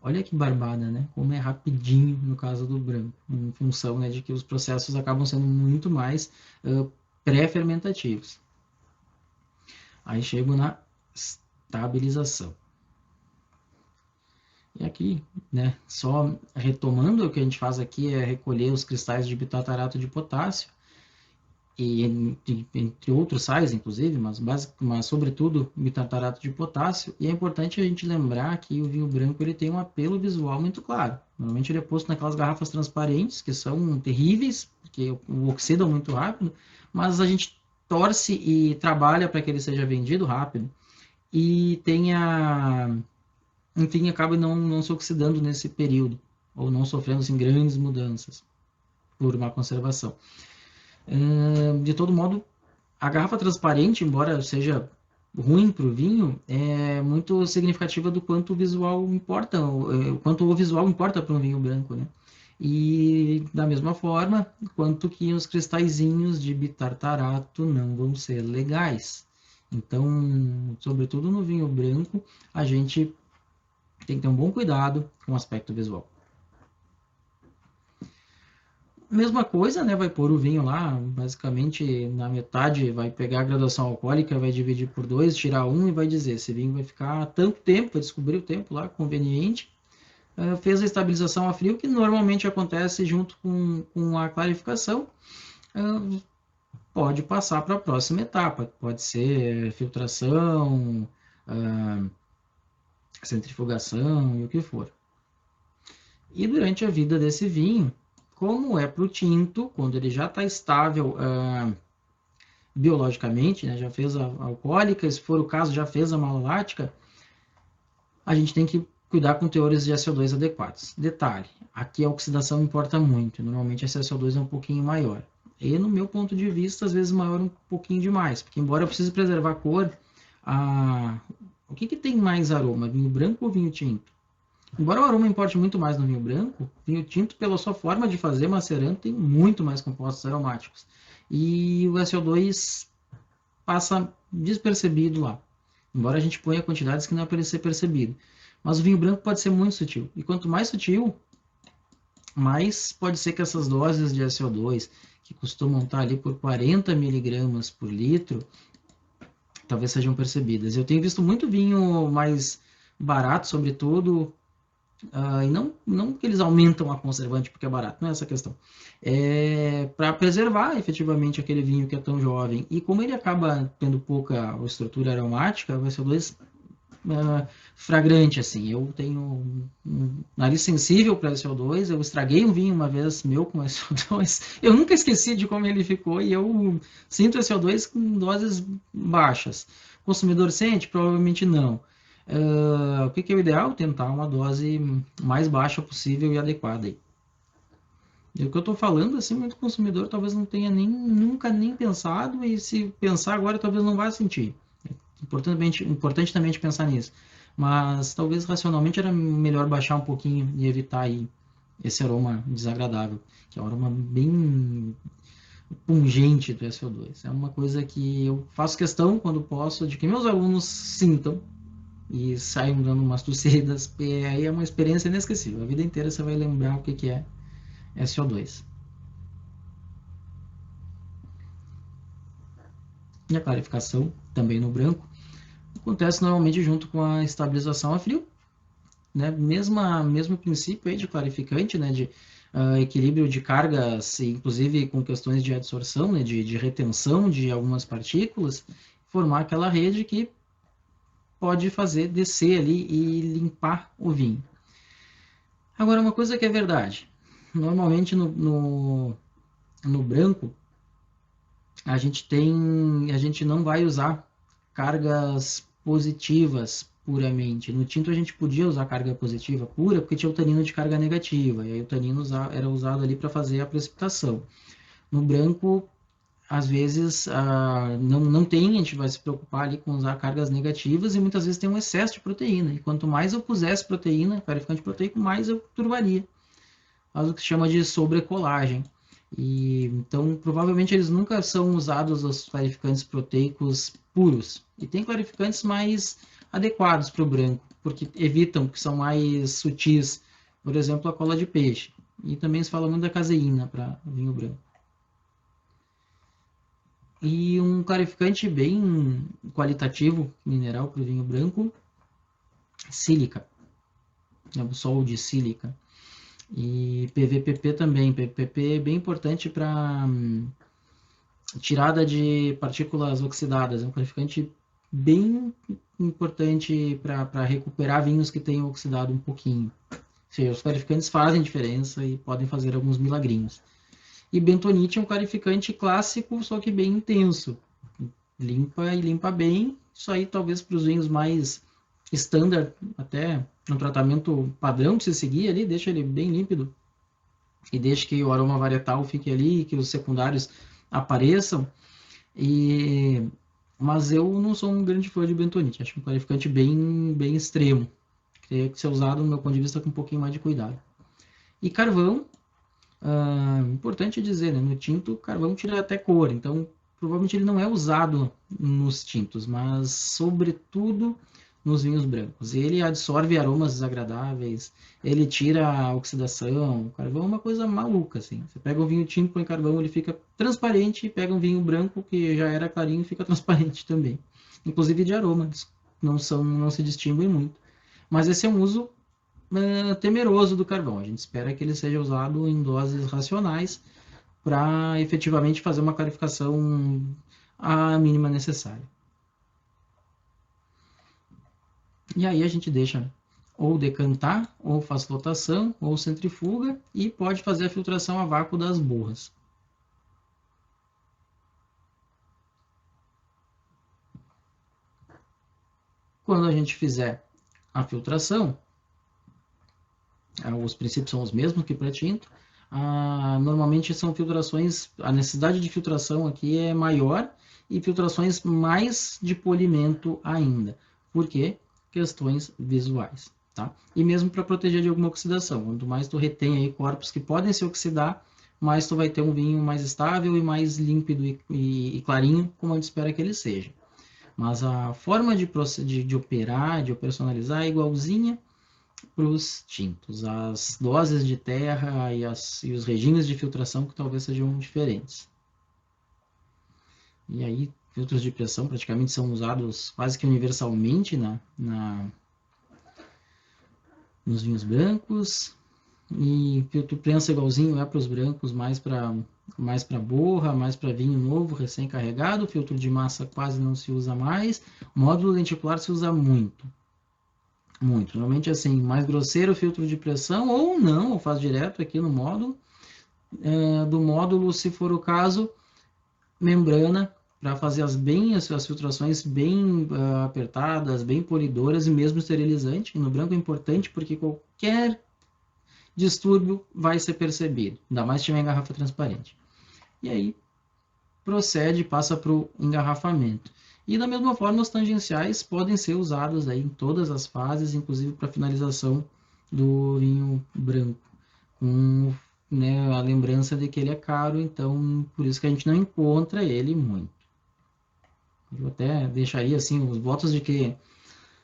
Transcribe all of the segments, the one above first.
Olha que barbada, né? Como é rapidinho no caso do branco, em função, né, de que os processos acabam sendo muito mais pré-fermentativos. Aí chego na estabilização. E aqui, né, só retomando, o que a gente faz aqui é recolher os cristais de bitartarato de potássio, e entre outros sais, inclusive, mas sobretudo bitartarato de potássio. E é importante a gente lembrar que o vinho branco ele tem um apelo visual muito claro. Normalmente ele é posto naquelas garrafas transparentes, que são terríveis, porque oxidam muito rápido, mas a gente torce e trabalha para que ele seja vendido rápido e tenha, enfim, acabe não se oxidando nesse período, ou não sofrendo assim, grandes mudanças por má conservação. De todo modo, a garrafa transparente, embora seja ruim para o vinho, é muito significativa do quanto o visual importa, o quanto o visual importa para um vinho branco, né? E da mesma forma, quanto que os cristalzinhos de bitartarato não vão ser legais. Então, sobretudo no vinho branco, a gente tem que ter um bom cuidado com o aspecto visual. Mesma coisa, né? Vai pôr o vinho lá, basicamente na metade, vai pegar a graduação alcoólica, vai dividir por dois, tirar um e vai dizer: esse vinho vai ficar tanto tempo, vai descobrir o tempo lá conveniente. Fez a estabilização a frio, que normalmente acontece junto com a clarificação. Pode passar para a próxima etapa, pode ser filtração, centrifugação e o que for. E durante a vida desse vinho, como é para o tinto, quando ele já está estável biologicamente, né, já fez a alcoólica, se for o caso, já fez a malolática, a gente tem que cuidar com teores de SO2 adequados. Detalhe, aqui a oxidação importa muito, normalmente esse SO2 é um pouquinho maior. E no meu ponto de vista, às vezes maior um pouquinho demais, porque embora eu precise preservar a cor, o que tem mais aroma, vinho branco ou vinho tinto? Embora o aroma importe muito mais no vinho branco, vinho tinto, pela sua forma de fazer macerando, tem muito mais compostos aromáticos. E o SO2 passa despercebido lá. Embora a gente ponha quantidades que não é para ele ser percebido. Mas o vinho branco pode ser muito sutil. E quanto mais sutil, mais pode ser que essas doses de SO2, que costumam estar ali por 40 miligramas por litro, talvez sejam percebidas. Eu tenho visto muito vinho mais barato, sobretudo, e não que eles aumentam a conservante porque é barato, não é essa a questão. É para preservar efetivamente aquele vinho que é tão jovem. E como ele acaba tendo pouca estrutura aromática, vai ser dois fragrante, assim. Eu tenho um nariz sensível para SO2, eu estraguei um vinho uma vez meu com SO2, eu nunca esqueci de como ele ficou e eu sinto SO2 com doses baixas. O consumidor sente? Provavelmente não. O que é o ideal? Tentar uma dose mais baixa possível e adequada. Aí. E o que eu estou falando, assim, muito consumidor talvez não tenha nunca nem pensado, e se pensar agora talvez não vá sentir. Importante também de pensar nisso. Mas talvez racionalmente era melhor baixar um pouquinho e evitar aí esse aroma desagradável, que é um aroma bem pungente do SO2. É uma coisa que eu faço questão, quando posso, de que meus alunos sintam e saiam dando umas tossidas, e aí é uma experiência inesquecível. A vida inteira você vai lembrar o que é SO2. E a clarificação, também no branco, acontece normalmente junto com a estabilização a frio, né? Mesmo princípio aí de clarificante, né? De equilíbrio de cargas, inclusive com questões de adsorção, né? De retenção de algumas partículas, formar aquela rede que pode fazer descer ali e limpar o vinho. Agora, uma coisa que é verdade, normalmente no branco, a gente não vai usar cargas positivas puramente. No tinto a gente podia usar carga positiva pura porque tinha o tanino de carga negativa, e aí o tanino era usado ali para fazer a precipitação. No branco, às vezes, não tem, a gente vai se preocupar ali com usar cargas negativas e muitas vezes tem um excesso de proteína. E quanto mais eu pusesse proteína, clarificante proteico, mais eu turvaria. Faz o que se chama de sobrecolagem. E, então, provavelmente eles nunca são usados os clarificantes proteicos puros. E tem clarificantes mais adequados para o branco. porque evitam, que são mais sutis, por exemplo, a cola de peixe. E também se fala muito da caseína para vinho branco. E um clarificante bem qualitativo, mineral para o vinho branco, sílica, né, o sol de sílica. E PVPP também. PVPP é bem importante para tirada de partículas oxidadas. É um clarificante bem importante para recuperar vinhos que tenham oxidado um pouquinho. Ou seja, os clarificantes fazem diferença e podem fazer alguns milagrinhos. E bentonite é um clarificante clássico, só que bem intenso. Limpa e limpa bem. Isso aí talvez para os vinhos mais standard, até no tratamento padrão que se seguir ali, deixa ele bem límpido. E deixa que o aroma varietal fique ali, que os secundários apareçam. Mas eu não sou um grande fã de bentonite. Acho um clarificante bem extremo. Teria que ser usado, no meu ponto de vista, com um pouquinho mais de cuidado. E carvão, importante dizer, né? No tinto, o carvão tira até cor. Então, provavelmente ele não é usado nos tintos, mas, sobretudo, nos vinhos brancos. Ele absorve aromas desagradáveis, ele tira a oxidação. O carvão é uma coisa maluca, assim. Você pega um vinho tinto, põe carvão, ele fica transparente, e pega um vinho branco, que já era clarinho, fica transparente também. Inclusive de aromas, não se distinguem muito. Mas esse é um uso temeroso do carvão. A gente espera que ele seja usado em doses racionais para efetivamente fazer uma clarificação a mínima necessária. E aí a gente deixa ou decantar, ou faz flotação, ou centrifuga, e pode fazer a filtração a vácuo das borras. Quando a gente fizer a filtração, os princípios são os mesmos que para tinto. Normalmente são filtrações, a necessidade de filtração aqui é maior e filtrações mais de polimento ainda. Por quê? Questões visuais. Tá? E mesmo para proteger de alguma oxidação. Quanto mais tu retém aí corpos que podem se oxidar, mais tu vai ter um vinho mais estável e mais límpido e clarinho, como a gente espera que ele seja. Mas a forma de operar, de operacionalizar é igualzinha para os tintos. As doses de terra e os regimes de filtração que talvez sejam diferentes. E aí, filtros de pressão praticamente são usados quase que universalmente nos vinhos brancos. E filtro prensa igualzinho é para os brancos, mais para borra, mais para vinho novo, recém-carregado. Filtro de massa quase não se usa mais. Módulo lenticular se usa muito. Muito. Normalmente, assim, mais grosseiro filtro de pressão, ou não, eu faço direto aqui no módulo. Do módulo, se for o caso, membrana, para fazer as filtrações bem apertadas, bem polidoras e mesmo esterilizante. E no branco é importante porque qualquer distúrbio vai ser percebido, ainda mais se tiver em garrafa transparente. E aí, passa para o engarrafamento. E da mesma forma, os tangenciais podem ser usados aí em todas as fases, inclusive para finalização do vinho branco, com, né, a lembrança de que ele é caro, então por isso que a gente não encontra ele muito. Eu até deixaria assim os votos de que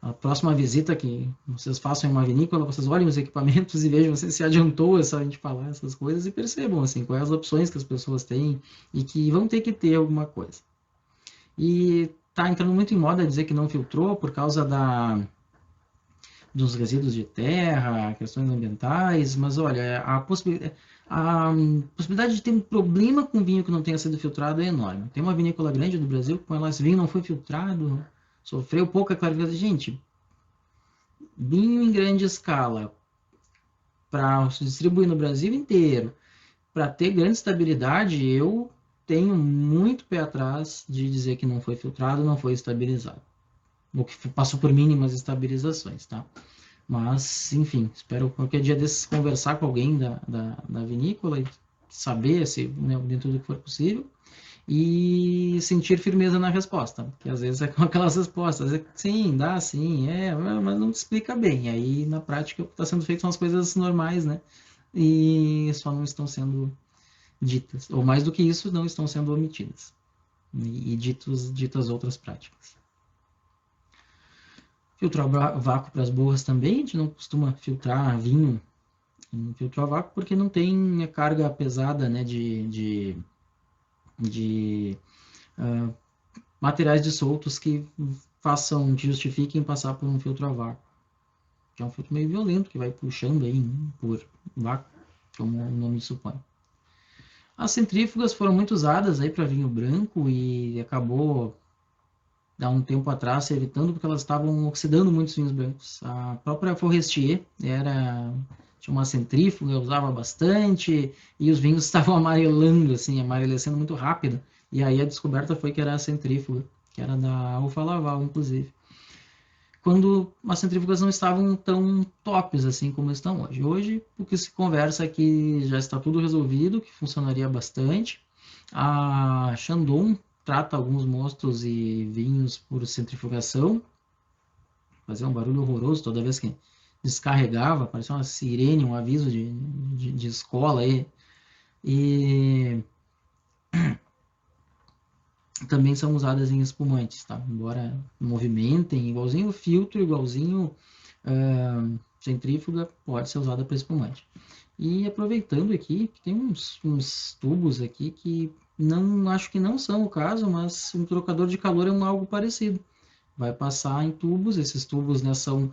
a próxima visita que vocês façam em uma vinícola, vocês olhem os equipamentos e vejam se adiantou essa a gente falar essas coisas e percebam assim quais as opções que as pessoas têm e que vão ter que ter alguma coisa. E tá entrando muito em moda dizer que não filtrou por causa dos resíduos de terra, questões ambientais, mas olha, a possibilidade de ter um problema com vinho que não tenha sido filtrado é enorme. Tem uma vinícola grande do Brasil que esse vinho não foi filtrado, sofreu pouca clarificação. Gente, vinho em grande escala para se distribuir no Brasil inteiro, para ter grande estabilidade, eu tenho muito pé atrás de dizer que não foi filtrado, não foi estabilizado. Ou que passou por mínimas estabilizações, tá? Mas, enfim, espero qualquer dia desses conversar com alguém da vinícola e saber se, né, dentro do que for possível, e sentir firmeza na resposta, porque às vezes é com aquelas respostas, sim, dá, sim, mas não te explica bem, aí na prática o que está sendo feito são as coisas normais, né, e só não estão sendo ditas, ou mais do que isso, não estão sendo omitidas, e ditas outras práticas. Filtro a vácuo para as borras também, a gente não costuma filtrar vinho em filtro a vácuo porque não tem a carga pesada, né, de materiais dissoltos que que justifiquem passar por um filtro a vácuo, que é um filtro meio violento, que vai puxando aí por vácuo, como o nome supõe. As centrífugas foram muito usadas aí para vinho branco e acabou, há um tempo atrás, se evitando porque elas estavam oxidando muitos vinhos brancos. A própria Forestier tinha uma centrífuga, usava bastante, e os vinhos estavam amarelando, assim, amarelecendo muito rápido. E aí a descoberta foi que era a centrífuga, que era da Alfa Laval, inclusive. Quando as centrífugas não estavam tão tops assim como estão hoje. Hoje, o que se conversa é que já está tudo resolvido, que funcionaria bastante. A Chandon trata alguns mostos e vinhos por centrifugação, fazia um barulho horroroso toda vez que descarregava, parecia uma sirene, um aviso de escola aí. E também são usadas em espumantes, tá? Embora movimentem, igualzinho filtro, igualzinho centrífuga, pode ser usada para espumante. E aproveitando aqui, tem uns tubos aqui que não acho que não são o caso, mas um trocador de calor é algo parecido. Vai passar em tubos, esses tubos, né, são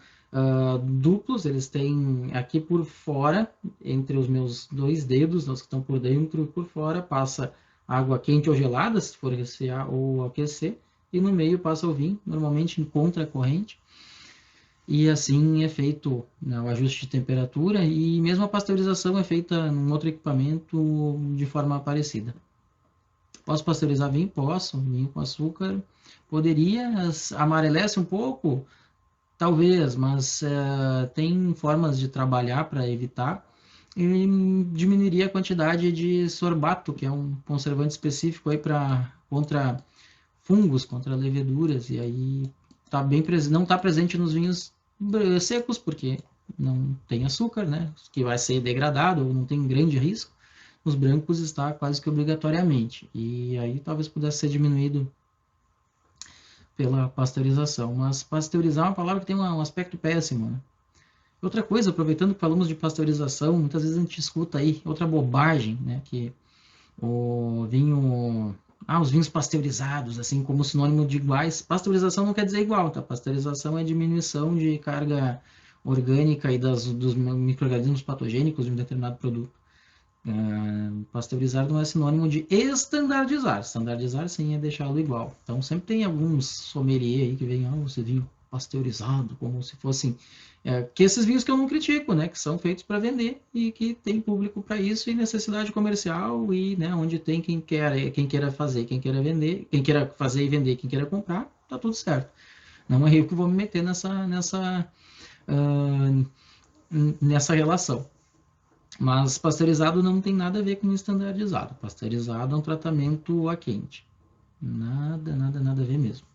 duplos, eles têm aqui por fora, entre os meus dois dedos, os que estão por dentro e por fora, passa água quente ou gelada, se for resfriar ou aquecer, e no meio passa o vinho, normalmente em contra-corrente, e assim é feito, né, o ajuste de temperatura, e mesmo a pasteurização é feita num outro equipamento de forma parecida. Posso pasteurizar vinho? Posso, vinho com açúcar. Poderia, amarelece um pouco, talvez, mas tem formas de trabalhar para evitar e diminuiria a quantidade de sorbato, que é um conservante específico aí contra fungos, contra leveduras, e aí não está presente nos vinhos secos, porque não tem açúcar, né, que vai ser degradado ou não tem grande risco. Nos brancos está quase que obrigatoriamente, e aí talvez pudesse ser diminuído pela pasteurização, mas pasteurizar é uma palavra que tem um aspecto péssimo, né? Outra coisa, aproveitando que falamos de pasteurização, muitas vezes a gente escuta aí outra bobagem, né, que o vinho, os vinhos pasteurizados, assim como sinônimo de iguais. Pasteurização não quer dizer igual, tá? Pasteurização é diminuição de carga orgânica e dos micro-organismos patogênicos de um determinado produto. Pasteurizar não é sinônimo de estandardizar. Estandardizar, sim, é deixá-lo igual. Então, sempre tem alguns sommelier aí que vem, esse vinho pasteurizado, como se fossem... que esses vinhos que eu não critico, né? Que são feitos para vender e que tem público para isso e necessidade comercial e, né, onde tem quem queira fazer, quem queira vender, quem queira fazer e vender, quem queira comprar, tá tudo certo. Não é eu que vou me meter nessa relação. Mas pasteurizado não tem nada a ver com estandardizado. Pasteurizado é um tratamento a quente. Nada, nada, nada a ver mesmo.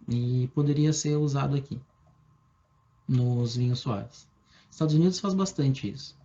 E poderia ser usado aqui, nos vinhos suaves. Estados Unidos faz bastante isso.